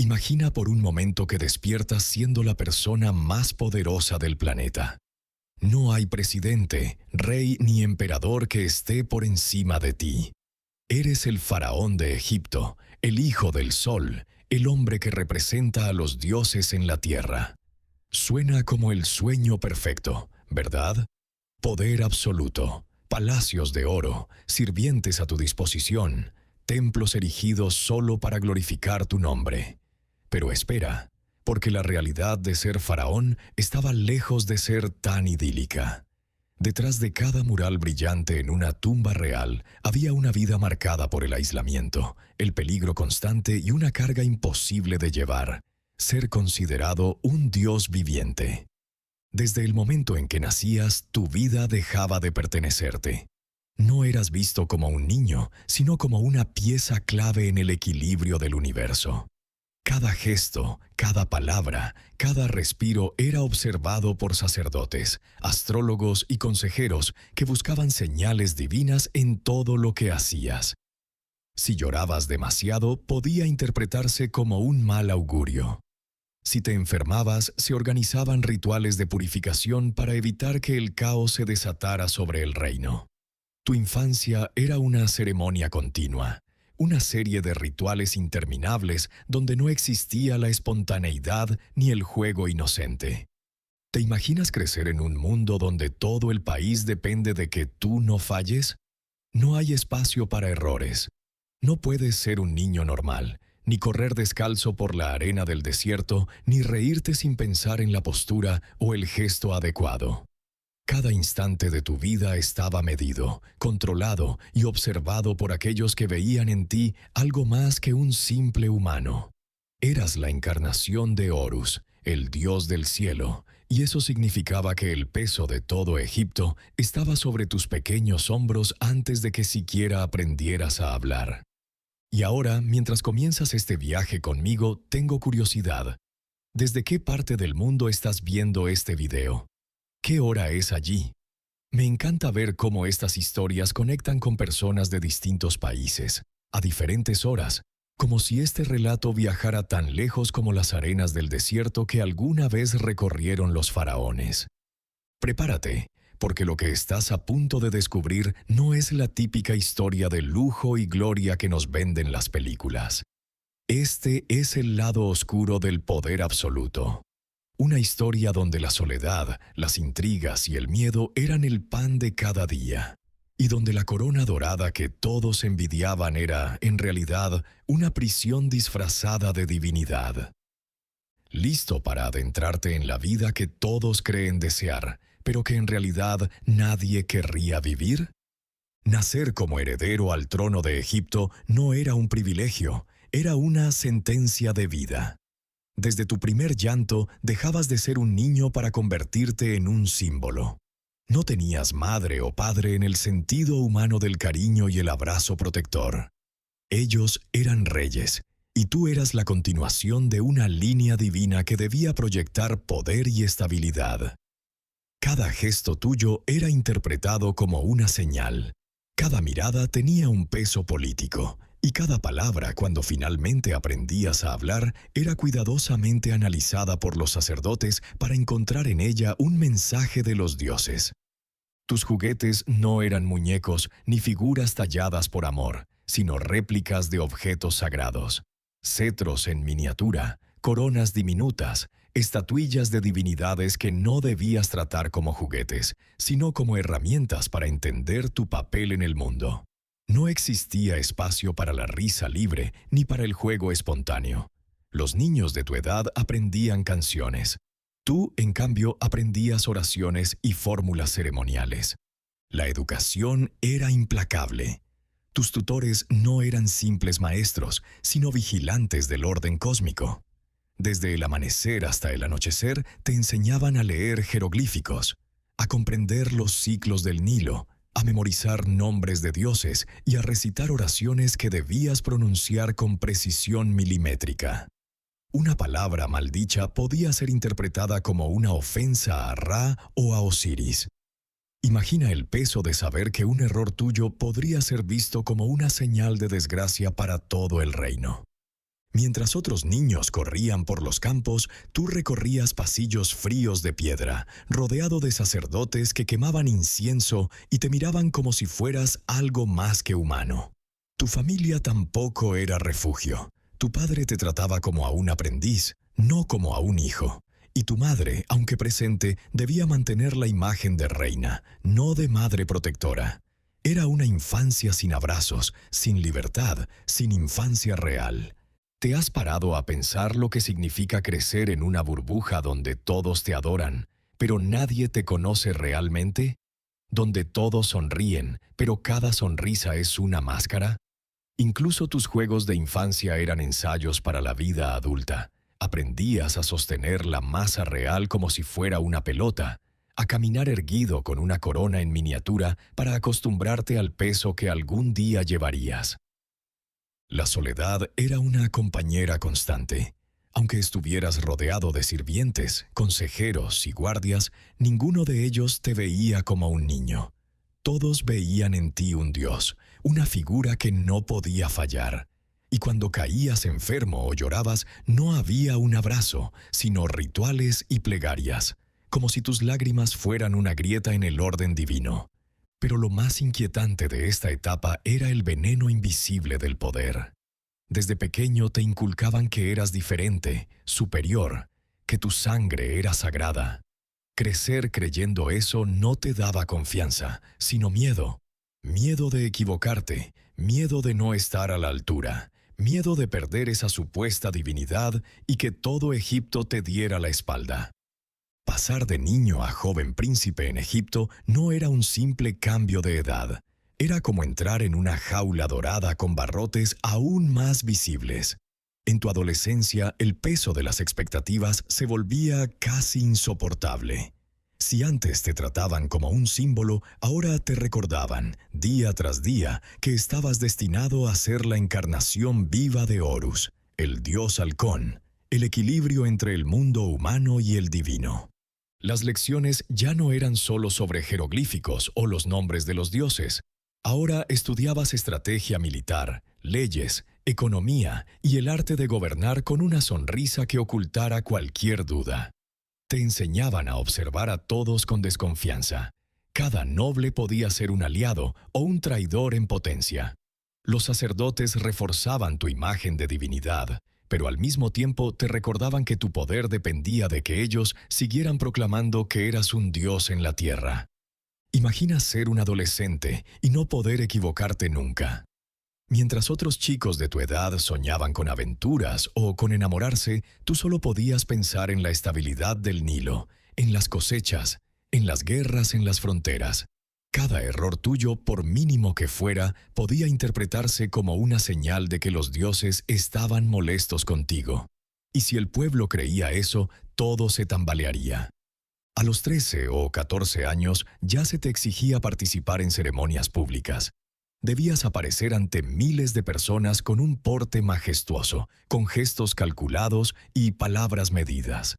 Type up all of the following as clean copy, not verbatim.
Imagina por un momento que despiertas siendo la persona más poderosa del planeta. No hay presidente, rey ni emperador que esté por encima de ti. Eres el faraón de Egipto, el hijo del sol, el hombre que representa a los dioses en la tierra. Suena como el sueño perfecto, ¿verdad? Poder absoluto, palacios de oro, sirvientes a tu disposición, templos erigidos solo para glorificar tu nombre. Pero espera, porque la realidad de ser faraón estaba lejos de ser tan idílica. Detrás de cada mural brillante en una tumba real había una vida marcada por el aislamiento, el peligro constante y una carga imposible de llevar: ser considerado un dios viviente. Desde el momento en que nacías, tu vida dejaba de pertenecerte. No eras visto como un niño, sino como una pieza clave en el equilibrio del universo. Cada gesto, cada palabra, cada respiro era observado por sacerdotes, astrólogos y consejeros que buscaban señales divinas en todo lo que hacías. Si llorabas demasiado, podía interpretarse como un mal augurio. Si te enfermabas, se organizaban rituales de purificación para evitar que el caos se desatara sobre el reino. Tu infancia era una ceremonia continua, una serie de rituales interminables donde no existía la espontaneidad ni el juego inocente. ¿Te imaginas crecer en un mundo donde todo el país depende de que tú no falles? No hay espacio para errores. No puedes ser un niño normal, ni correr descalzo por la arena del desierto, ni reírte sin pensar en la postura o el gesto adecuado. Cada instante de tu vida estaba medido, controlado y observado por aquellos que veían en ti algo más que un simple humano. Eras la encarnación de Horus, el dios del cielo, y eso significaba que el peso de todo Egipto estaba sobre tus pequeños hombros antes de que siquiera aprendieras a hablar. Y ahora, mientras comienzas este viaje conmigo, tengo curiosidad. ¿Desde qué parte del mundo estás viendo este video? ¿Qué hora es allí? Me encanta ver cómo estas historias conectan con personas de distintos países, a diferentes horas, como si este relato viajara tan lejos como las arenas del desierto que alguna vez recorrieron los faraones. Prepárate, porque lo que estás a punto de descubrir no es la típica historia de lujo y gloria que nos venden las películas. Este es el lado oscuro del poder absoluto. Una historia donde la soledad, las intrigas y el miedo eran el pan de cada día, y donde la corona dorada que todos envidiaban era, en realidad, una prisión disfrazada de divinidad. ¿Listo para adentrarte en la vida que todos creen desear, pero que en realidad nadie querría vivir? Nacer como heredero al trono de Egipto no era un privilegio, era una sentencia de vida. Desde tu primer llanto dejabas de ser un niño para convertirte en un símbolo. No tenías madre o padre en el sentido humano del cariño y el abrazo protector. Ellos eran reyes, y tú eras la continuación de una línea divina que debía proyectar poder y estabilidad. Cada gesto tuyo era interpretado como una señal. Cada mirada tenía un peso político. Y cada palabra, cuando finalmente aprendías a hablar, era cuidadosamente analizada por los sacerdotes para encontrar en ella un mensaje de los dioses. Tus juguetes no eran muñecos ni figuras talladas por amor, sino réplicas de objetos sagrados. Cetros en miniatura, coronas diminutas, estatuillas de divinidades que no debías tratar como juguetes, sino como herramientas para entender tu papel en el mundo. No existía espacio para la risa libre ni para el juego espontáneo. Los niños de tu edad aprendían canciones. Tú, en cambio, aprendías oraciones y fórmulas ceremoniales. La educación era implacable. Tus tutores no eran simples maestros, sino vigilantes del orden cósmico. Desde el amanecer hasta el anochecer te enseñaban a leer jeroglíficos, a comprender los ciclos del Nilo, a memorizar nombres de dioses y a recitar oraciones que debías pronunciar con precisión milimétrica. Una palabra maldicha podía ser interpretada como una ofensa a Ra o a Osiris. Imagina el peso de saber que un error tuyo podría ser visto como una señal de desgracia para todo el reino. Mientras otros niños corrían por los campos, tú recorrías pasillos fríos de piedra, rodeado de sacerdotes que quemaban incienso y te miraban como si fueras algo más que humano. Tu familia tampoco era refugio. Tu padre te trataba como a un aprendiz, no como a un hijo. Y tu madre, aunque presente, debía mantener la imagen de reina, no de madre protectora. Era una infancia sin abrazos, sin libertad, sin infancia real. ¿Te has parado a pensar lo que significa crecer en una burbuja donde todos te adoran, pero nadie te conoce realmente? ¿Donde todos sonríen, pero cada sonrisa es una máscara? Incluso tus juegos de infancia eran ensayos para la vida adulta. Aprendías a sostener la masa real como si fuera una pelota, a caminar erguido con una corona en miniatura para acostumbrarte al peso que algún día llevarías. La soledad era una compañera constante. Aunque estuvieras rodeado de sirvientes, consejeros y guardias, ninguno de ellos te veía como un niño. Todos veían en ti un Dios, una figura que no podía fallar. Y cuando caías enfermo o llorabas, no había un abrazo, sino rituales y plegarias, como si tus lágrimas fueran una grieta en el orden divino. Pero lo más inquietante de esta etapa era el veneno invisible del poder. Desde pequeño te inculcaban que eras diferente, superior, que tu sangre era sagrada. Crecer creyendo eso no te daba confianza, sino miedo. Miedo de equivocarte, miedo de no estar a la altura, miedo de perder esa supuesta divinidad y que todo Egipto te diera la espalda. Pasar de niño a joven príncipe en Egipto no era un simple cambio de edad. Era como entrar en una jaula dorada con barrotes aún más visibles. En tu adolescencia, el peso de las expectativas se volvía casi insoportable. Si antes te trataban como un símbolo, ahora te recordaban, día tras día, que estabas destinado a ser la encarnación viva de Horus, el dios halcón, el equilibrio entre el mundo humano y el divino. Las lecciones ya no eran solo sobre jeroglíficos o los nombres de los dioses. Ahora estudiabas estrategia militar, leyes, economía y el arte de gobernar con una sonrisa que ocultara cualquier duda. Te enseñaban a observar a todos con desconfianza. Cada noble podía ser un aliado o un traidor en potencia. Los sacerdotes reforzaban tu imagen de divinidad, pero al mismo tiempo te recordaban que tu poder dependía de que ellos siguieran proclamando que eras un dios en la tierra. Imagina ser un adolescente y no poder equivocarte nunca. Mientras otros chicos de tu edad soñaban con aventuras o con enamorarse, tú solo podías pensar en la estabilidad del Nilo, en las cosechas, en las guerras en las fronteras. Cada error tuyo, por mínimo que fuera, podía interpretarse como una señal de que los dioses estaban molestos contigo. Y si el pueblo creía eso, todo se tambalearía. A los 13 o 14 años ya se te exigía participar en ceremonias públicas. Debías aparecer ante miles de personas con un porte majestuoso, con gestos calculados y palabras medidas.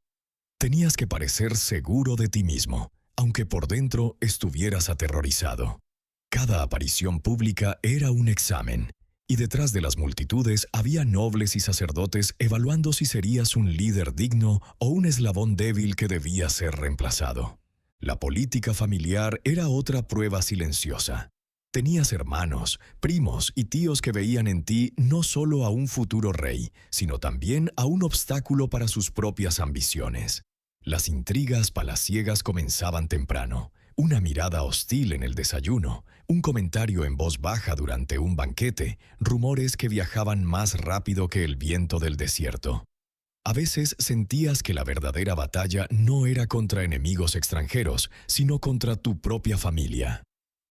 Tenías que parecer seguro de ti mismo, aunque por dentro estuvieras aterrorizado. Cada aparición pública era un examen, y detrás de las multitudes había nobles y sacerdotes evaluando si serías un líder digno o un eslabón débil que debía ser reemplazado. La política familiar era otra prueba silenciosa. Tenías hermanos, primos y tíos que veían en ti no solo a un futuro rey, sino también a un obstáculo para sus propias ambiciones. Las intrigas palaciegas comenzaban temprano. Una mirada hostil en el desayuno, un comentario en voz baja durante un banquete, rumores que viajaban más rápido que el viento del desierto. A veces sentías que la verdadera batalla no era contra enemigos extranjeros, sino contra tu propia familia.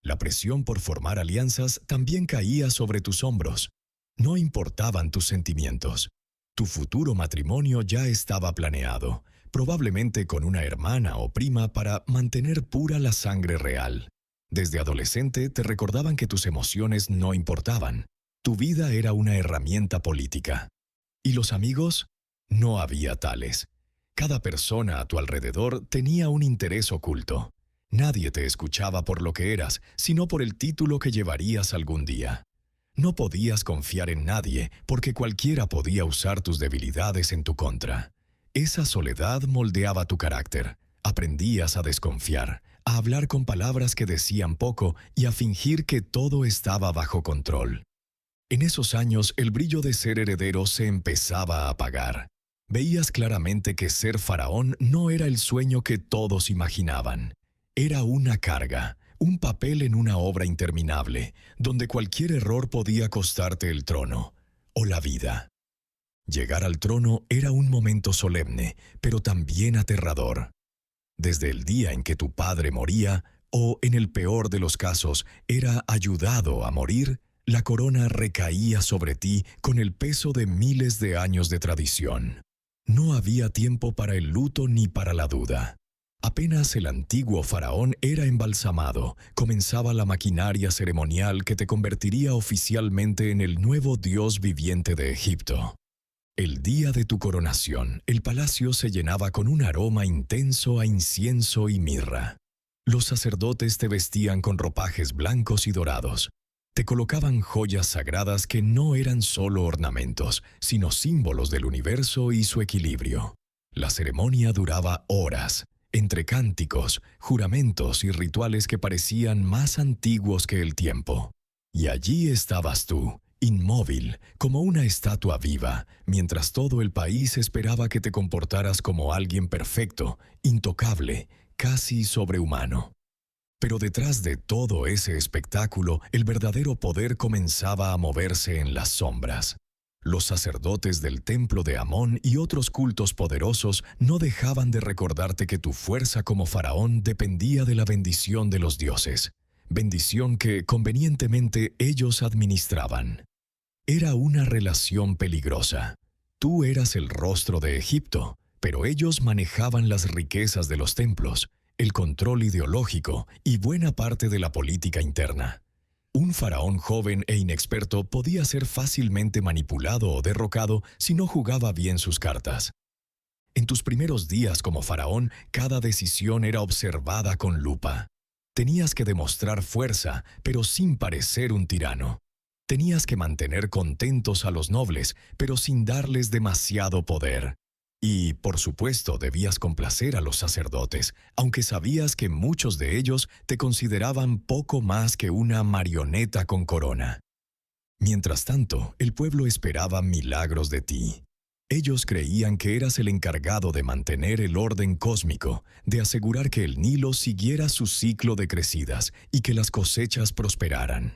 La presión por formar alianzas también caía sobre tus hombros. No importaban tus sentimientos. Tu futuro matrimonio ya estaba planeado, probablemente con una hermana o prima para mantener pura la sangre real. Desde adolescente te recordaban que tus emociones no importaban. Tu vida era una herramienta política. ¿Y los amigos? No había tales. Cada persona a tu alrededor tenía un interés oculto. Nadie te escuchaba por lo que eras, sino por el título que llevarías algún día. No podías confiar en nadie porque cualquiera podía usar tus debilidades en tu contra. Esa soledad moldeaba tu carácter. Aprendías a desconfiar, a hablar con palabras que decían poco y a fingir que todo estaba bajo control. En esos años el brillo de ser heredero se empezaba a apagar. Veías claramente que ser faraón no era el sueño que todos imaginaban. Era una carga, un papel en una obra interminable, donde cualquier error podía costarte el trono o la vida. Llegar al trono era un momento solemne, pero también aterrador. Desde el día en que tu padre moría, o en el peor de los casos, era ayudado a morir, la corona recaía sobre ti con el peso de miles de años de tradición. No había tiempo para el luto ni para la duda. Apenas el antiguo faraón era embalsamado, comenzaba la maquinaria ceremonial que te convertiría oficialmente en el nuevo dios viviente de Egipto. El día de tu coronación, el palacio se llenaba con un aroma intenso a incienso y mirra. Los sacerdotes te vestían con ropajes blancos y dorados. Te colocaban joyas sagradas que no eran solo ornamentos, sino símbolos del universo y su equilibrio. La ceremonia duraba horas, entre cánticos, juramentos y rituales que parecían más antiguos que el tiempo. Y allí estabas tú, inmóvil, como una estatua viva, mientras todo el país esperaba que te comportaras como alguien perfecto, intocable, casi sobrehumano. Pero detrás de todo ese espectáculo, el verdadero poder comenzaba a moverse en las sombras. Los sacerdotes del templo de Amón y otros cultos poderosos no dejaban de recordarte que tu fuerza como faraón dependía de la bendición de los dioses, bendición que convenientemente ellos administraban. Era una relación peligrosa. Tú eras el rostro de Egipto, pero ellos manejaban las riquezas de los templos, el control ideológico y buena parte de la política interna. Un faraón joven e inexperto podía ser fácilmente manipulado o derrocado si no jugaba bien sus cartas. En tus primeros días como faraón, cada decisión era observada con lupa. Tenías que demostrar fuerza, pero sin parecer un tirano. Tenías que mantener contentos a los nobles, pero sin darles demasiado poder. Y, por supuesto, debías complacer a los sacerdotes, aunque sabías que muchos de ellos te consideraban poco más que una marioneta con corona. Mientras tanto, el pueblo esperaba milagros de ti. Ellos creían que eras el encargado de mantener el orden cósmico, de asegurar que el Nilo siguiera su ciclo de crecidas y que las cosechas prosperaran.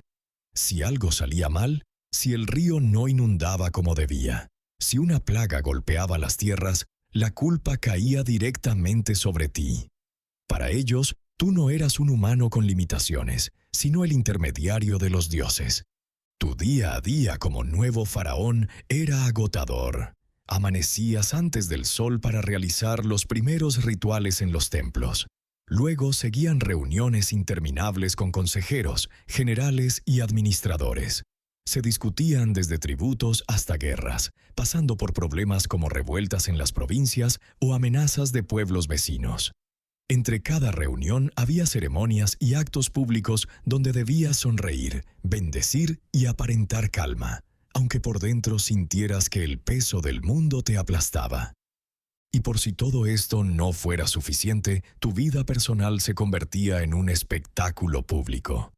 Si algo salía mal, si el río no inundaba como debía, si una plaga golpeaba las tierras, la culpa caía directamente sobre ti. Para ellos, tú no eras un humano con limitaciones, sino el intermediario de los dioses. Tu día a día como nuevo faraón era agotador. Amanecías antes del sol para realizar los primeros rituales en los templos. Luego seguían reuniones interminables con consejeros, generales y administradores. Se discutían desde tributos hasta guerras, pasando por problemas como revueltas en las provincias o amenazas de pueblos vecinos. Entre cada reunión había ceremonias y actos públicos donde debías sonreír, bendecir y aparentar calma, aunque por dentro sintieras que el peso del mundo te aplastaba. Y por si todo esto no fuera suficiente, tu vida personal se convertía en un espectáculo público.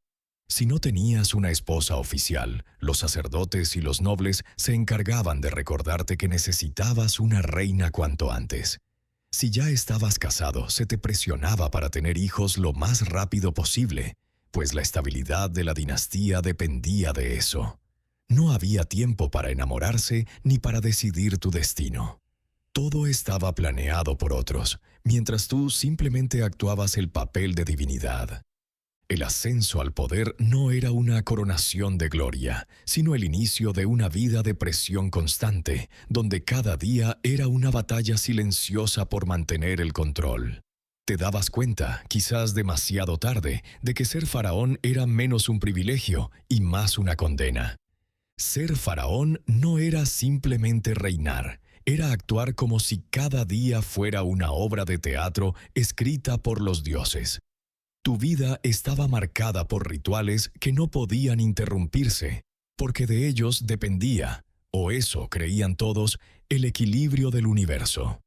Si no tenías una esposa oficial, los sacerdotes y los nobles se encargaban de recordarte que necesitabas una reina cuanto antes. Si ya estabas casado, se te presionaba para tener hijos lo más rápido posible, pues la estabilidad de la dinastía dependía de eso. No había tiempo para enamorarse ni para decidir tu destino. Todo estaba planeado por otros, mientras tú simplemente actuabas el papel de divinidad. El ascenso al poder no era una coronación de gloria, sino el inicio de una vida de presión constante, donde cada día era una batalla silenciosa por mantener el control. Te dabas cuenta, quizás demasiado tarde, de que ser faraón era menos un privilegio y más una condena. Ser faraón no era simplemente reinar, era actuar como si cada día fuera una obra de teatro escrita por los dioses. Tu vida estaba marcada por rituales que no podían interrumpirse, porque de ellos dependía, o eso creían todos, el equilibrio del universo.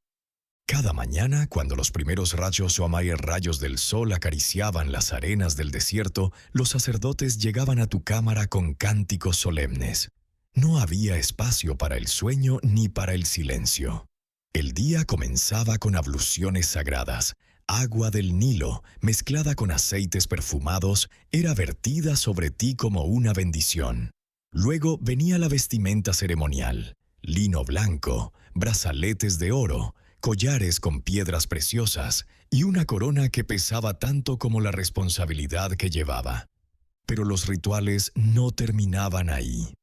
Cada mañana, cuando los primeros rayos rayos del sol acariciaban las arenas del desierto, los sacerdotes llegaban a tu cámara con cánticos solemnes. No había espacio para el sueño ni para el silencio. El día comenzaba con abluciones sagradas. Agua del Nilo, mezclada con aceites perfumados, era vertida sobre ti como una bendición. Luego venía la vestimenta ceremonial: lino blanco, brazaletes de oro, collares con piedras preciosas y una corona que pesaba tanto como la responsabilidad que llevaba. Pero los rituales no terminaban ahí.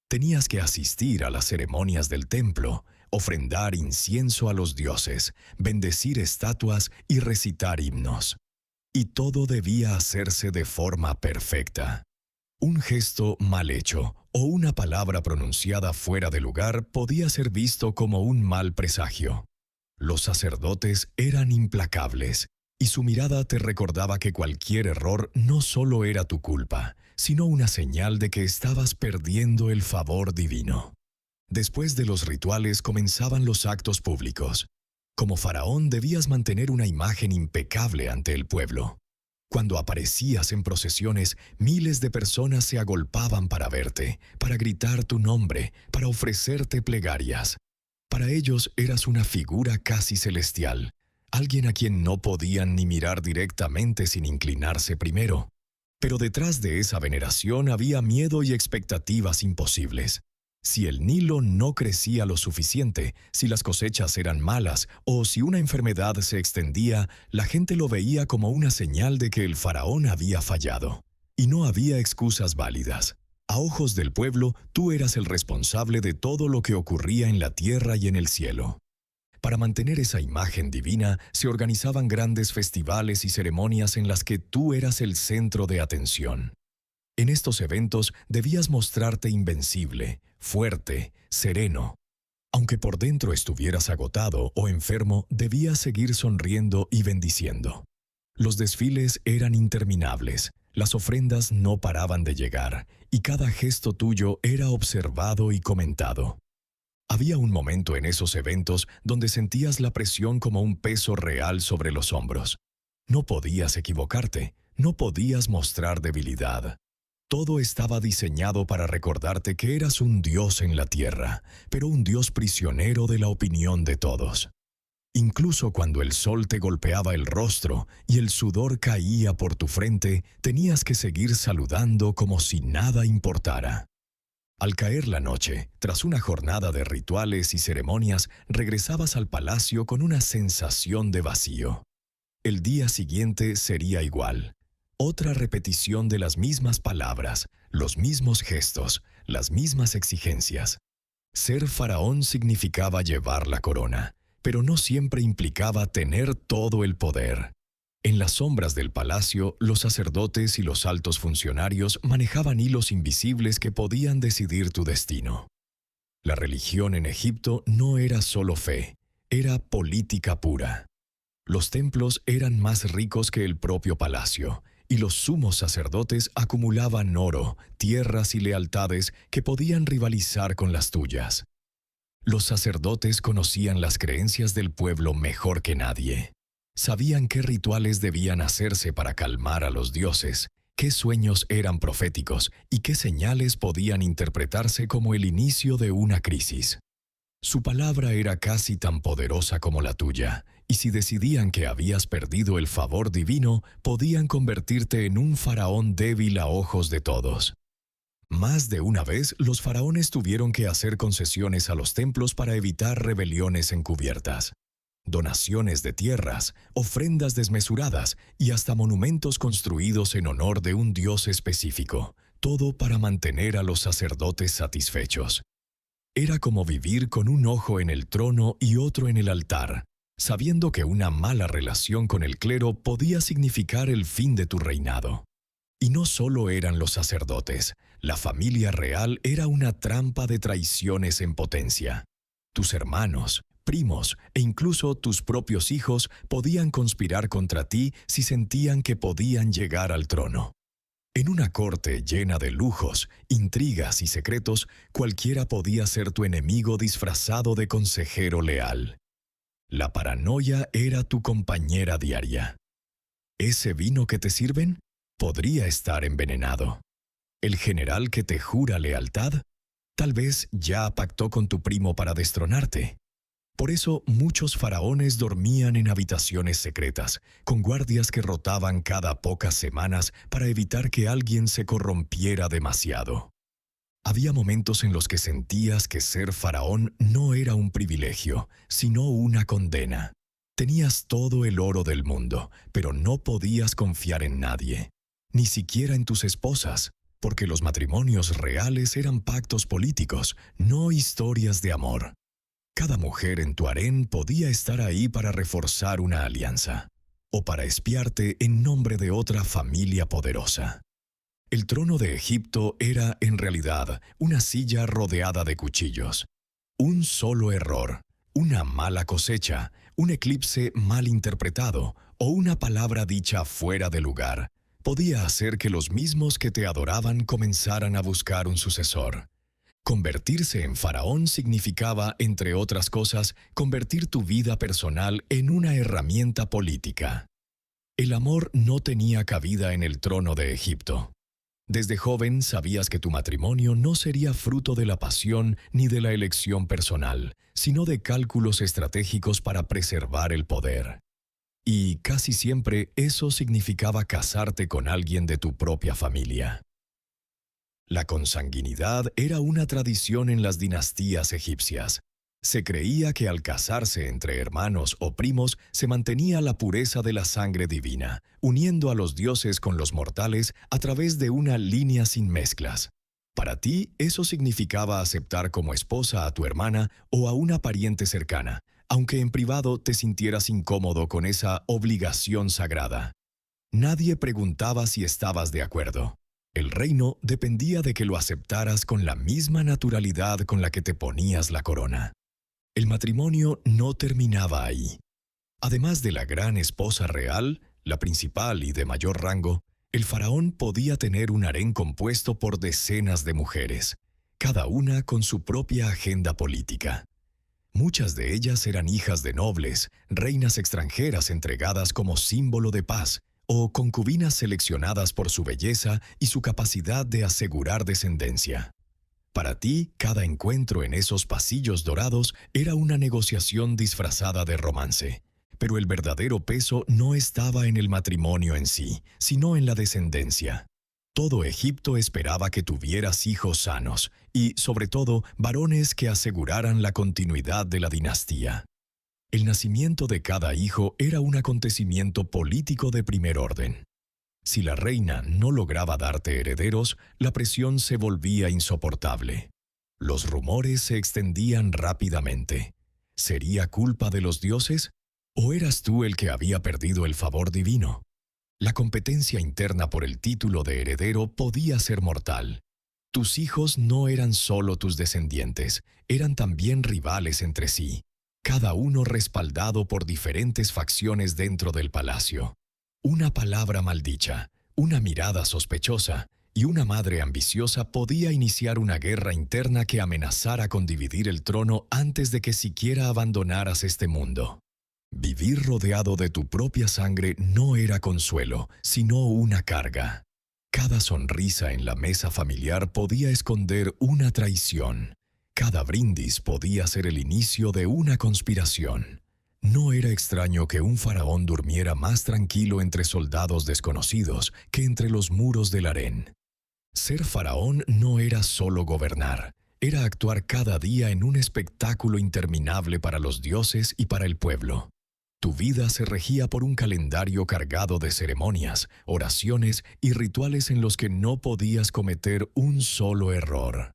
Tenías que asistir a las ceremonias del templo, ofrendar incienso a los dioses, bendecir estatuas y recitar himnos. Y todo debía hacerse de forma perfecta. Un gesto mal hecho o una palabra pronunciada fuera de lugar podía ser visto como un mal presagio. Los sacerdotes eran implacables, y su mirada te recordaba que cualquier error no solo era tu culpa, sino una señal de que estabas perdiendo el favor divino. Después de los rituales comenzaban los actos públicos. Como faraón debías mantener una imagen impecable ante el pueblo. Cuando aparecías en procesiones, miles de personas se agolpaban para verte, para gritar tu nombre, para ofrecerte plegarias. Para ellos eras una figura casi celestial, alguien a quien no podían ni mirar directamente sin inclinarse primero. Pero detrás de esa veneración había miedo y expectativas imposibles. Si el Nilo no crecía lo suficiente, si las cosechas eran malas o si una enfermedad se extendía, la gente lo veía como una señal de que el faraón había fallado. Y no había excusas válidas. A ojos del pueblo, tú eras el responsable de todo lo que ocurría en la tierra y en el cielo. Para mantener esa imagen divina, se organizaban grandes festivales y ceremonias en las que tú eras el centro de atención. En estos eventos debías mostrarte invencible, fuerte, sereno. Aunque por dentro estuvieras agotado o enfermo, debías seguir sonriendo y bendiciendo. Los desfiles eran interminables, las ofrendas no paraban de llegar, y cada gesto tuyo era observado y comentado. Había un momento en esos eventos donde sentías la presión como un peso real sobre los hombros. No podías equivocarte, no podías mostrar debilidad. Todo estaba diseñado para recordarte que eras un dios en la tierra, pero un dios prisionero de la opinión de todos. Incluso cuando el sol te golpeaba el rostro y el sudor caía por tu frente, tenías que seguir saludando como si nada importara. Al caer la noche, tras una jornada de rituales y ceremonias, regresabas al palacio con una sensación de vacío. El día siguiente sería igual. Otra repetición de las mismas palabras, los mismos gestos, las mismas exigencias. Ser faraón significaba llevar la corona, pero no siempre implicaba tener todo el poder. En las sombras del palacio, los sacerdotes y los altos funcionarios manejaban hilos invisibles que podían decidir tu destino. La religión en Egipto no era solo fe, era política pura. Los templos eran más ricos que el propio palacio, y los sumos sacerdotes acumulaban oro, tierras y lealtades que podían rivalizar con las tuyas. Los sacerdotes conocían las creencias del pueblo mejor que nadie. Sabían qué rituales debían hacerse para calmar a los dioses, qué sueños eran proféticos y qué señales podían interpretarse como el inicio de una crisis. Su palabra era casi tan poderosa como la tuya, y si decidían que habías perdido el favor divino, podían convertirte en un faraón débil a ojos de todos. Más de una vez, los faraones tuvieron que hacer concesiones a los templos para evitar rebeliones encubiertas. Donaciones de tierras, ofrendas desmesuradas y hasta monumentos construidos en honor de un dios específico, todo para mantener a los sacerdotes satisfechos. Era como vivir con un ojo en el trono y otro en el altar, sabiendo que una mala relación con el clero podía significar el fin de tu reinado. Y no solo eran los sacerdotes, la familia real era una trampa de traiciones en potencia. Tus hermanos, primos e incluso tus propios hijos podían conspirar contra ti si sentían que podían llegar al trono. En una corte llena de lujos, intrigas y secretos, cualquiera podía ser tu enemigo disfrazado de consejero leal. La paranoia era tu compañera diaria. ¿Ese vino que te sirven? Podría estar envenenado. ¿El general que te jura lealtad? Tal vez ya pactó con tu primo para destronarte. Por eso muchos faraones dormían en habitaciones secretas, con guardias que rotaban cada pocas semanas para evitar que alguien se corrompiera demasiado. Había momentos en los que sentías que ser faraón no era un privilegio, sino una condena. Tenías todo el oro del mundo, pero no podías confiar en nadie, ni siquiera en tus esposas, porque los matrimonios reales eran pactos políticos, no historias de amor. Cada mujer en tu harén podía estar ahí para reforzar una alianza, o para espiarte en nombre de otra familia poderosa. El trono de Egipto era, en realidad, una silla rodeada de cuchillos. Un solo error, una mala cosecha, un eclipse mal interpretado o una palabra dicha fuera de lugar podía hacer que los mismos que te adoraban comenzaran a buscar un sucesor. Convertirse en faraón significaba, entre otras cosas, convertir tu vida personal en una herramienta política. El amor no tenía cabida en el trono de Egipto. Desde joven sabías que tu matrimonio no sería fruto de la pasión ni de la elección personal, sino de cálculos estratégicos para preservar el poder. Y casi siempre eso significaba casarte con alguien de tu propia familia. La consanguinidad era una tradición en las dinastías egipcias. Se creía que al casarse entre hermanos o primos se mantenía la pureza de la sangre divina, uniendo a los dioses con los mortales a través de una línea sin mezclas. Para ti, eso significaba aceptar como esposa a tu hermana o a una pariente cercana, aunque en privado te sintieras incómodo con esa obligación sagrada. Nadie preguntaba si estabas de acuerdo. El reino dependía de que lo aceptaras con la misma naturalidad con la que te ponías la corona. El matrimonio no terminaba ahí. Además de la gran esposa real, la principal y de mayor rango, el faraón podía tener un harén compuesto por decenas de mujeres, cada una con su propia agenda política. Muchas de ellas eran hijas de nobles, reinas extranjeras entregadas como símbolo de paz, o concubinas seleccionadas por su belleza y su capacidad de asegurar descendencia. Para ti, cada encuentro en esos pasillos dorados era una negociación disfrazada de romance. Pero el verdadero peso no estaba en el matrimonio en sí, sino en la descendencia. Todo Egipto esperaba que tuvieras hijos sanos y, sobre todo, varones que aseguraran la continuidad de la dinastía. El nacimiento de cada hijo era un acontecimiento político de primer orden. Si la reina no lograba darte herederos, la presión se volvía insoportable. Los rumores se extendían rápidamente. ¿Sería culpa de los dioses? ¿O eras tú el que había perdido el favor divino? La competencia interna por el título de heredero podía ser mortal. Tus hijos no eran solo tus descendientes, eran también rivales entre sí, cada uno respaldado por diferentes facciones dentro del palacio. Una palabra maldicha, una mirada sospechosa y una madre ambiciosa podía iniciar una guerra interna que amenazara con dividir el trono antes de que siquiera abandonaras este mundo. Vivir rodeado de tu propia sangre no era consuelo, sino una carga. Cada sonrisa en la mesa familiar podía esconder una traición. Cada brindis podía ser el inicio de una conspiración. No era extraño que un faraón durmiera más tranquilo entre soldados desconocidos que entre los muros del harén. Ser faraón no era solo gobernar, era actuar cada día en un espectáculo interminable para los dioses y para el pueblo. Tu vida se regía por un calendario cargado de ceremonias, oraciones y rituales en los que no podías cometer un solo error.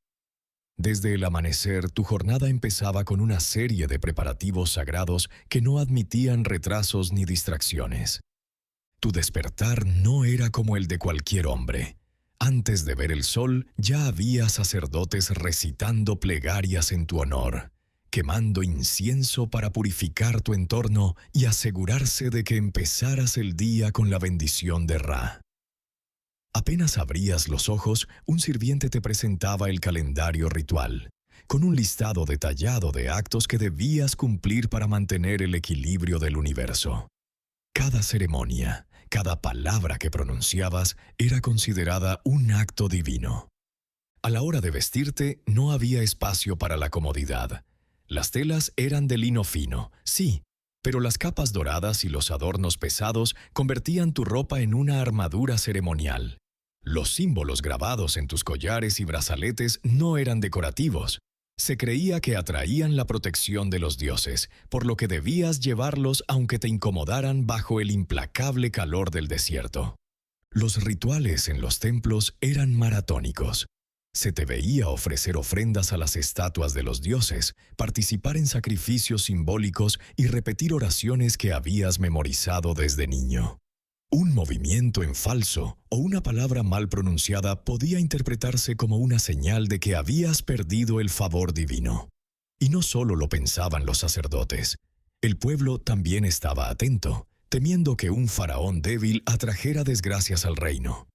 Desde el amanecer, tu jornada empezaba con una serie de preparativos sagrados que no admitían retrasos ni distracciones. Tu despertar no era como el de cualquier hombre. Antes de ver el sol, ya había sacerdotes recitando plegarias en tu honor, quemando incienso para purificar tu entorno y asegurarse de que empezaras el día con la bendición de Ra. Apenas abrías los ojos, un sirviente te presentaba el calendario ritual, con un listado detallado de actos que debías cumplir para mantener el equilibrio del universo. Cada ceremonia, cada palabra que pronunciabas era considerada un acto divino. A la hora de vestirte no había espacio para la comodidad. Las telas eran de lino fino, sí, pero las capas doradas y los adornos pesados convertían tu ropa en una armadura ceremonial. Los símbolos grabados en tus collares y brazaletes no eran decorativos. Se creía que atraían la protección de los dioses, por lo que debías llevarlos aunque te incomodaran bajo el implacable calor del desierto. Los rituales en los templos eran maratónicos. Se te veía ofrecer ofrendas a las estatuas de los dioses, participar en sacrificios simbólicos y repetir oraciones que habías memorizado desde niño. Un movimiento en falso o una palabra mal pronunciada podía interpretarse como una señal de que habías perdido el favor divino. Y no solo lo pensaban los sacerdotes. El pueblo también estaba atento, temiendo que un faraón débil atrajera desgracias al reino.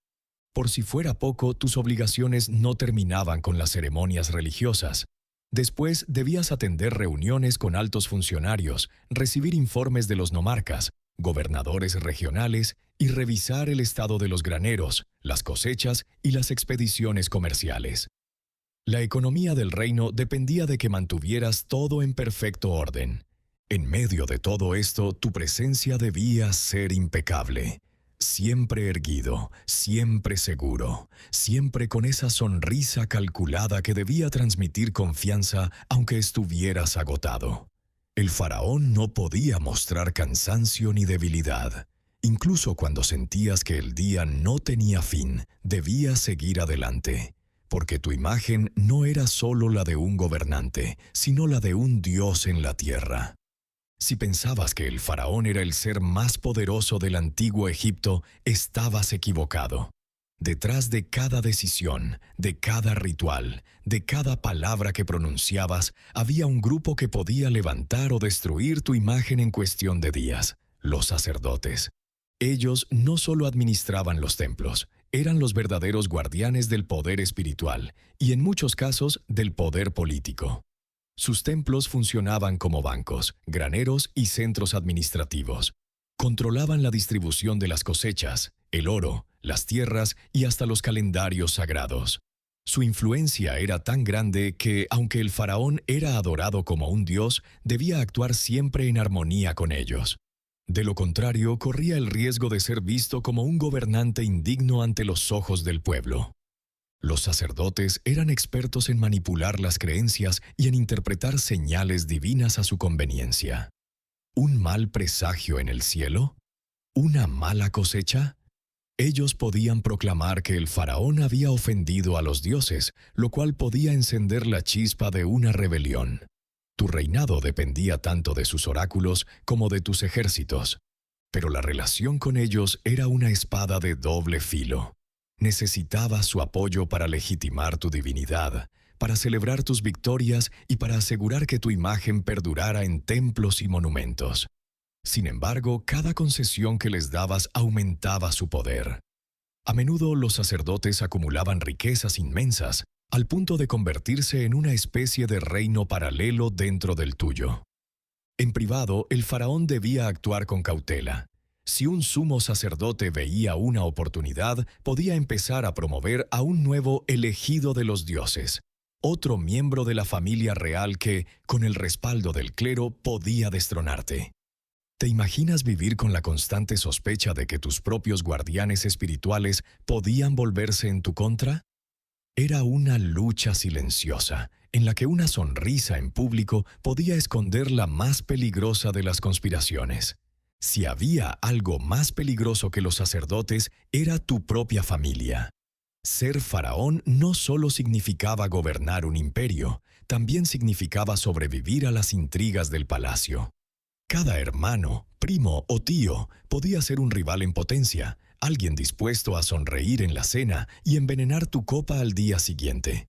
Por si fuera poco, tus obligaciones no terminaban con las ceremonias religiosas. Después debías atender reuniones con altos funcionarios, recibir informes de los nomarcas, gobernadores regionales y revisar el estado de los graneros, las cosechas y las expediciones comerciales. La economía del reino dependía de que mantuvieras todo en perfecto orden. En medio de todo esto, tu presencia debía ser impecable. Siempre erguido, siempre seguro, siempre con esa sonrisa calculada que debía transmitir confianza aunque estuvieras agotado. El faraón no podía mostrar cansancio ni debilidad. Incluso cuando sentías que el día no tenía fin, debías seguir adelante, porque tu imagen no era solo la de un gobernante, sino la de un dios en la tierra. Si pensabas que el faraón era el ser más poderoso del antiguo Egipto, estabas equivocado. Detrás de cada decisión, de cada ritual, de cada palabra que pronunciabas, había un grupo que podía levantar o destruir tu imagen en cuestión de días: los sacerdotes. Ellos no solo administraban los templos, eran los verdaderos guardianes del poder espiritual y en muchos casos del poder político. Sus templos funcionaban como bancos, graneros y centros administrativos. Controlaban la distribución de las cosechas, el oro, las tierras y hasta los calendarios sagrados. Su influencia era tan grande que, aunque el faraón era adorado como un dios, debía actuar siempre en armonía con ellos. De lo contrario, corría el riesgo de ser visto como un gobernante indigno ante los ojos del pueblo. Los sacerdotes eran expertos en manipular las creencias y en interpretar señales divinas a su conveniencia. ¿Un mal presagio en el cielo? ¿Una mala cosecha? Ellos podían proclamar que el faraón había ofendido a los dioses, lo cual podía encender la chispa de una rebelión. Tu reinado dependía tanto de sus oráculos como de tus ejércitos, pero la relación con ellos era una espada de doble filo. Necesitabas su apoyo para legitimar tu divinidad, para celebrar tus victorias y para asegurar que tu imagen perdurara en templos y monumentos. Sin embargo, cada concesión que les dabas aumentaba su poder. A menudo los sacerdotes acumulaban riquezas inmensas, al punto de convertirse en una especie de reino paralelo dentro del tuyo. En privado, el faraón debía actuar con cautela. Si un sumo sacerdote veía una oportunidad, podía empezar a promover a un nuevo elegido de los dioses, otro miembro de la familia real que, con el respaldo del clero, podía destronarte. ¿Te imaginas vivir con la constante sospecha de que tus propios guardianes espirituales podían volverse en tu contra? Era una lucha silenciosa, en la que una sonrisa en público podía esconder la más peligrosa de las conspiraciones. Si había algo más peligroso que los sacerdotes, era tu propia familia. Ser faraón no solo significaba gobernar un imperio, también significaba sobrevivir a las intrigas del palacio. Cada hermano, primo o tío podía ser un rival en potencia, alguien dispuesto a sonreír en la cena y envenenar tu copa al día siguiente.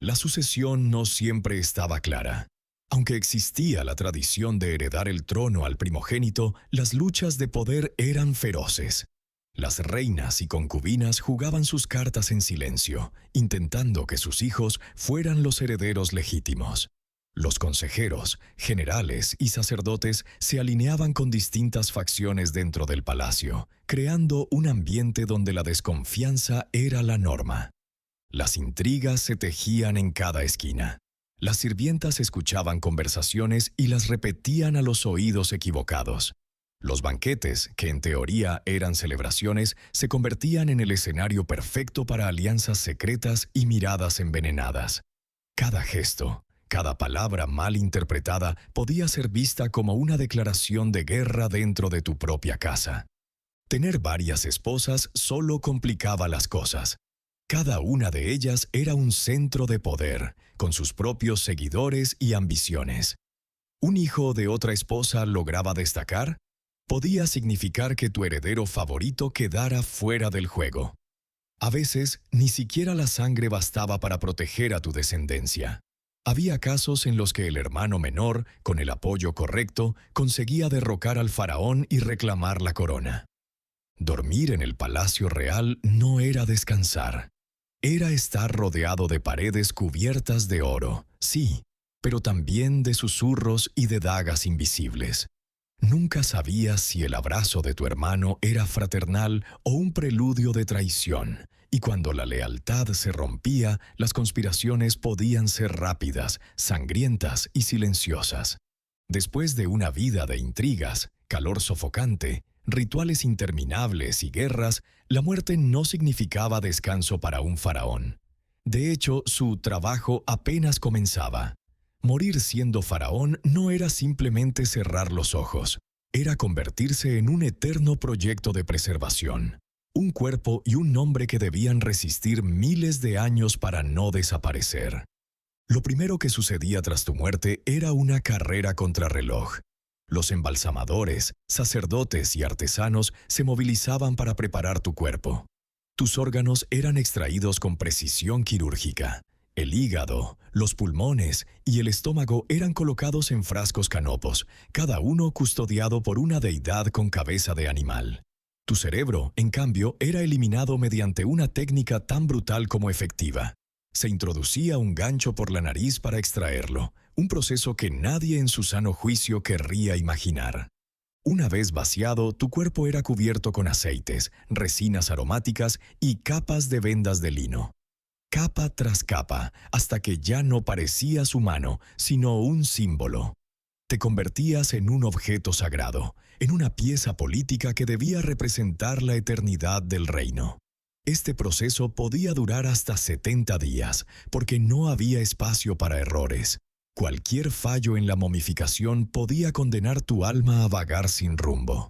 La sucesión no siempre estaba clara. Aunque existía la tradición de heredar el trono al primogénito, las luchas de poder eran feroces. Las reinas y concubinas jugaban sus cartas en silencio, intentando que sus hijos fueran los herederos legítimos. Los consejeros, generales y sacerdotes se alineaban con distintas facciones dentro del palacio, creando un ambiente donde la desconfianza era la norma. Las intrigas se tejían en cada esquina. Las sirvientas escuchaban conversaciones y las repetían a los oídos equivocados. Los banquetes, que en teoría eran celebraciones, se convertían en el escenario perfecto para alianzas secretas y miradas envenenadas. Cada gesto, cada palabra mal interpretada podía ser vista como una declaración de guerra dentro de tu propia casa. Tener varias esposas solo complicaba las cosas. Cada una de ellas era un centro de poder, con sus propios seguidores y ambiciones. ¿Un hijo de otra esposa lograba destacar? Podía significar que tu heredero favorito quedara fuera del juego. A veces, ni siquiera la sangre bastaba para proteger a tu descendencia. Había casos en los que el hermano menor, con el apoyo correcto, conseguía derrocar al faraón y reclamar la corona. Dormir en el palacio real no era descansar. Era estar rodeado de paredes cubiertas de oro, sí, pero también de susurros y de dagas invisibles. Nunca sabías si el abrazo de tu hermano era fraternal o un preludio de traición, y cuando la lealtad se rompía, las conspiraciones podían ser rápidas, sangrientas y silenciosas. Después de una vida de intrigas, calor sofocante, rituales interminables y guerras, la muerte no significaba descanso para un faraón. De hecho, su trabajo apenas comenzaba. Morir siendo faraón no era simplemente cerrar los ojos, era convertirse en un eterno proyecto de preservación, un cuerpo y un nombre que debían resistir miles de años para no desaparecer. Lo primero que sucedía tras tu muerte era una carrera contrarreloj. Los embalsamadores, sacerdotes y artesanos se movilizaban para preparar tu cuerpo. Tus órganos eran extraídos con precisión quirúrgica. El hígado, los pulmones y el estómago eran colocados en frascos canopos, cada uno custodiado por una deidad con cabeza de animal. Tu cerebro, en cambio, era eliminado mediante una técnica tan brutal como efectiva. Se introducía un gancho por la nariz para extraerlo, un proceso que nadie en su sano juicio querría imaginar. Una vez vaciado, tu cuerpo era cubierto con aceites, resinas aromáticas y capas de vendas de lino. Capa tras capa, hasta que ya no parecías humano, sino un símbolo. Te convertías en un objeto sagrado, en una pieza política que debía representar la eternidad del reino. Este proceso podía durar hasta 70 días, porque no había espacio para errores. Cualquier fallo en la momificación podía condenar tu alma a vagar sin rumbo.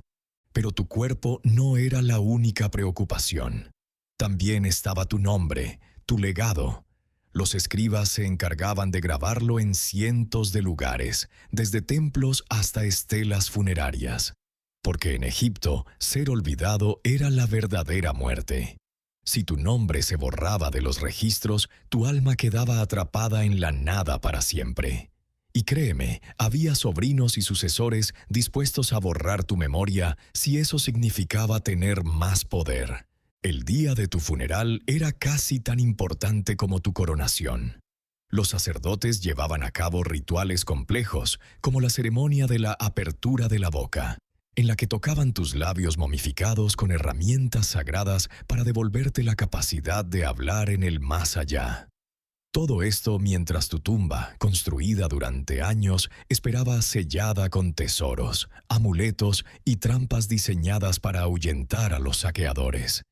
Pero tu cuerpo no era la única preocupación. También estaba tu nombre, tu legado. Los escribas se encargaban de grabarlo en cientos de lugares, desde templos hasta estelas funerarias. Porque en Egipto, ser olvidado era la verdadera muerte. Si tu nombre se borraba de los registros, tu alma quedaba atrapada en la nada para siempre. Y créeme, había sobrinos y sucesores dispuestos a borrar tu memoria si eso significaba tener más poder. El día de tu funeral era casi tan importante como tu coronación. Los sacerdotes llevaban a cabo rituales complejos, como la ceremonia de la apertura de la boca, en la que tocaban tus labios momificados con herramientas sagradas para devolverte la capacidad de hablar en el más allá. Todo esto mientras tu tumba, construida durante años, esperaba sellada con tesoros, amuletos y trampas diseñadas para ahuyentar a los saqueadores.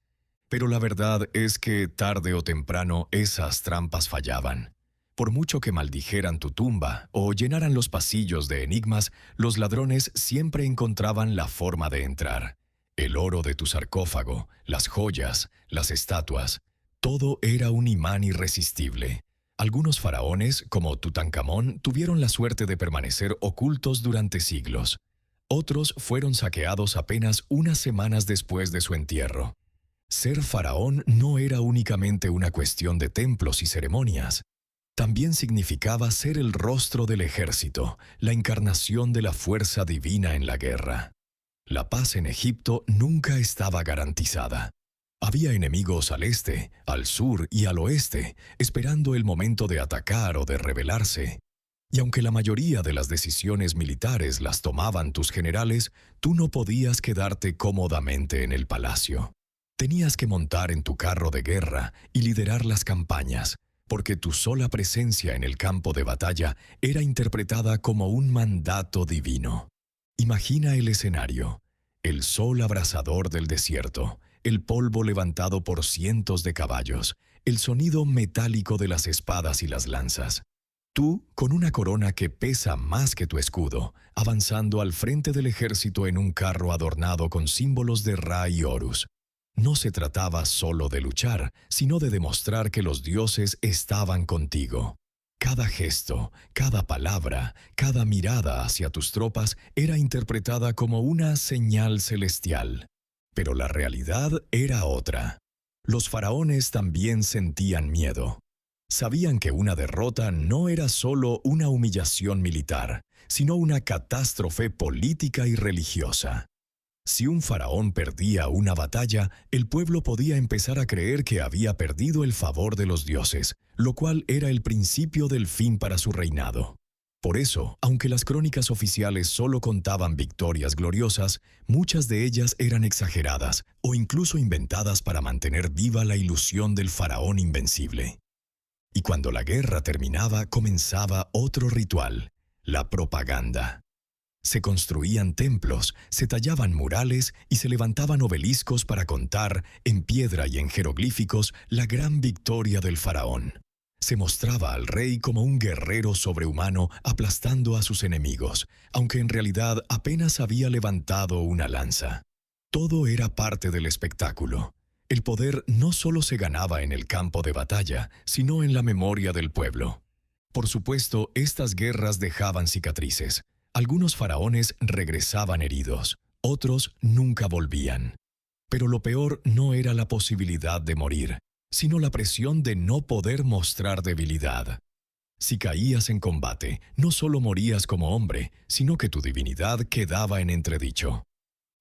Pero la verdad es que tarde o temprano esas trampas fallaban. Por mucho que maldijeran tu tumba o llenaran los pasillos de enigmas, los ladrones siempre encontraban la forma de entrar. El oro de tu sarcófago, las joyas, las estatuas, todo era un imán irresistible. Algunos faraones, como Tutankamón, tuvieron la suerte de permanecer ocultos durante siglos. Otros fueron saqueados apenas unas semanas después de su entierro. Ser faraón no era únicamente una cuestión de templos y ceremonias. También significaba ser el rostro del ejército, la encarnación de la fuerza divina en la guerra. La paz en Egipto nunca estaba garantizada. Había enemigos al este, al sur y al oeste, esperando el momento de atacar o de rebelarse. Y aunque la mayoría de las decisiones militares las tomaban tus generales, tú no podías quedarte cómodamente en el palacio. Tenías que montar en tu carro de guerra y liderar las campañas, porque tu sola presencia en el campo de batalla era interpretada como un mandato divino. Imagina el escenario: el sol abrasador del desierto, el polvo levantado por cientos de caballos, el sonido metálico de las espadas y las lanzas. Tú, con una corona que pesa más que tu escudo, avanzando al frente del ejército en un carro adornado con símbolos de Ra y Horus. No se trataba solo de luchar, sino de demostrar que los dioses estaban contigo. Cada gesto, cada palabra, cada mirada hacia tus tropas era interpretada como una señal celestial. Pero la realidad era otra. Los faraones también sentían miedo. Sabían que una derrota no era solo una humillación militar, sino una catástrofe política y religiosa. Si un faraón perdía una batalla, el pueblo podía empezar a creer que había perdido el favor de los dioses, lo cual era el principio del fin para su reinado. Por eso, aunque las crónicas oficiales solo contaban victorias gloriosas, muchas de ellas eran exageradas o incluso inventadas para mantener viva la ilusión del faraón invencible. Y cuando la guerra terminaba, comenzaba otro ritual: la propaganda. Se construían templos, se tallaban murales y se levantaban obeliscos para contar, en piedra y en jeroglíficos, la gran victoria del faraón. Se mostraba al rey como un guerrero sobrehumano aplastando a sus enemigos, aunque en realidad apenas había levantado una lanza. Todo era parte del espectáculo. El poder no solo se ganaba en el campo de batalla, sino en la memoria del pueblo. Por supuesto, estas guerras dejaban cicatrices. Algunos faraones regresaban heridos, otros nunca volvían. Pero lo peor no era la posibilidad de morir, sino la presión de no poder mostrar debilidad. Si caías en combate, no solo morías como hombre, sino que tu divinidad quedaba en entredicho.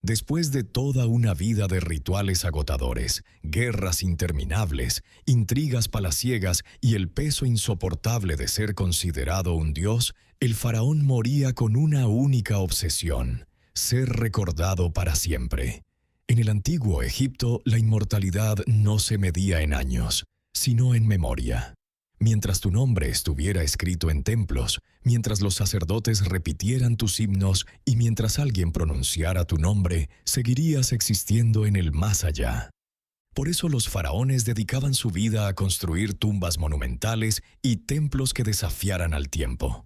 Después de toda una vida de rituales agotadores, guerras interminables, intrigas palaciegas y el peso insoportable de ser considerado un dios, el faraón moría con una única obsesión: ser recordado para siempre. En el antiguo Egipto, la inmortalidad no se medía en años, sino en memoria. Mientras tu nombre estuviera escrito en templos, mientras los sacerdotes repitieran tus himnos y mientras alguien pronunciara tu nombre, seguirías existiendo en el más allá. Por eso los faraones dedicaban su vida a construir tumbas monumentales y templos que desafiaran al tiempo.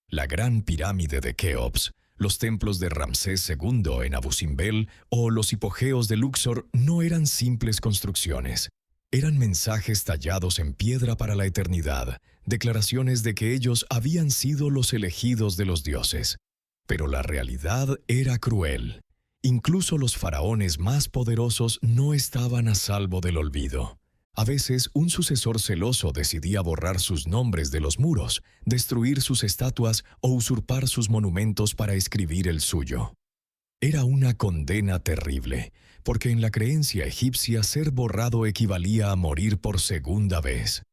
La Gran Pirámide de Keops, los templos de Ramsés II en Abu Simbel o los hipogeos de Luxor no eran simples construcciones. Eran mensajes tallados en piedra para la eternidad, declaraciones de que ellos habían sido los elegidos de los dioses. Pero la realidad era cruel. Incluso los faraones más poderosos no estaban a salvo del olvido. A veces, un sucesor celoso decidía borrar sus nombres de los muros, destruir sus estatuas o usurpar sus monumentos para escribir el suyo. Era una condena terrible, porque en la creencia egipcia ser borrado equivalía a morir por segunda vez.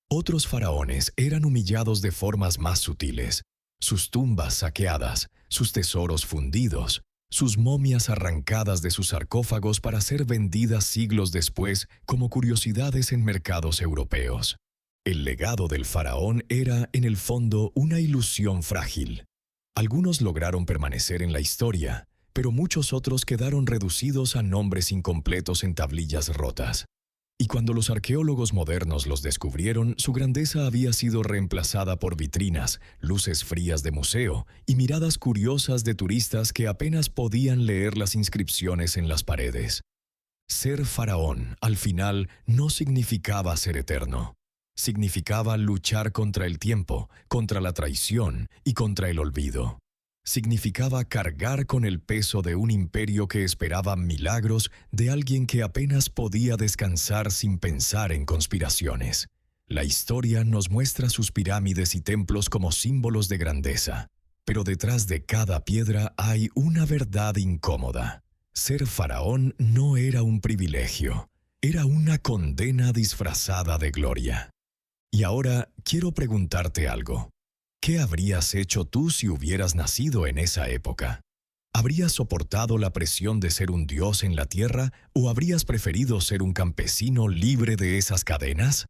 Otros faraones eran humillados de formas más sutiles: sus tumbas saqueadas, sus tesoros fundidos, sus momias arrancadas de sus sarcófagos para ser vendidas siglos después como curiosidades en mercados europeos. El legado del faraón era, en el fondo, una ilusión frágil. Algunos lograron permanecer en la historia, pero muchos otros quedaron reducidos a nombres incompletos en tablillas rotas. Y cuando los arqueólogos modernos los descubrieron, su grandeza había sido reemplazada por vitrinas, luces frías de museo y miradas curiosas de turistas que apenas podían leer las inscripciones en las paredes. Ser faraón, al final, no significaba ser eterno. Significaba luchar contra el tiempo, contra la traición y contra el olvido. Significaba cargar con el peso de un imperio que esperaba milagros de alguien que apenas podía descansar sin pensar en conspiraciones. La historia nos muestra sus pirámides y templos como símbolos de grandeza. Pero detrás de cada piedra hay una verdad incómoda. Ser faraón no era un privilegio, era una condena disfrazada de gloria. Y ahora quiero preguntarte algo. ¿Qué habrías hecho tú si hubieras nacido en esa época? ¿Habrías soportado la presión de ser un dios en la tierra o habrías preferido ser un campesino libre de esas cadenas?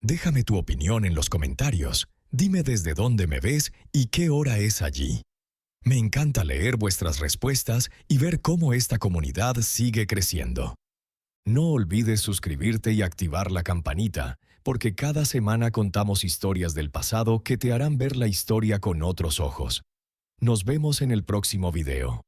Déjame tu opinión en los comentarios. Dime desde dónde me ves y qué hora es allí. Me encanta leer vuestras respuestas y ver cómo esta comunidad sigue creciendo. No olvides suscribirte y activar la campanita, porque cada semana contamos historias del pasado que te harán ver la historia con otros ojos. Nos vemos en el próximo video.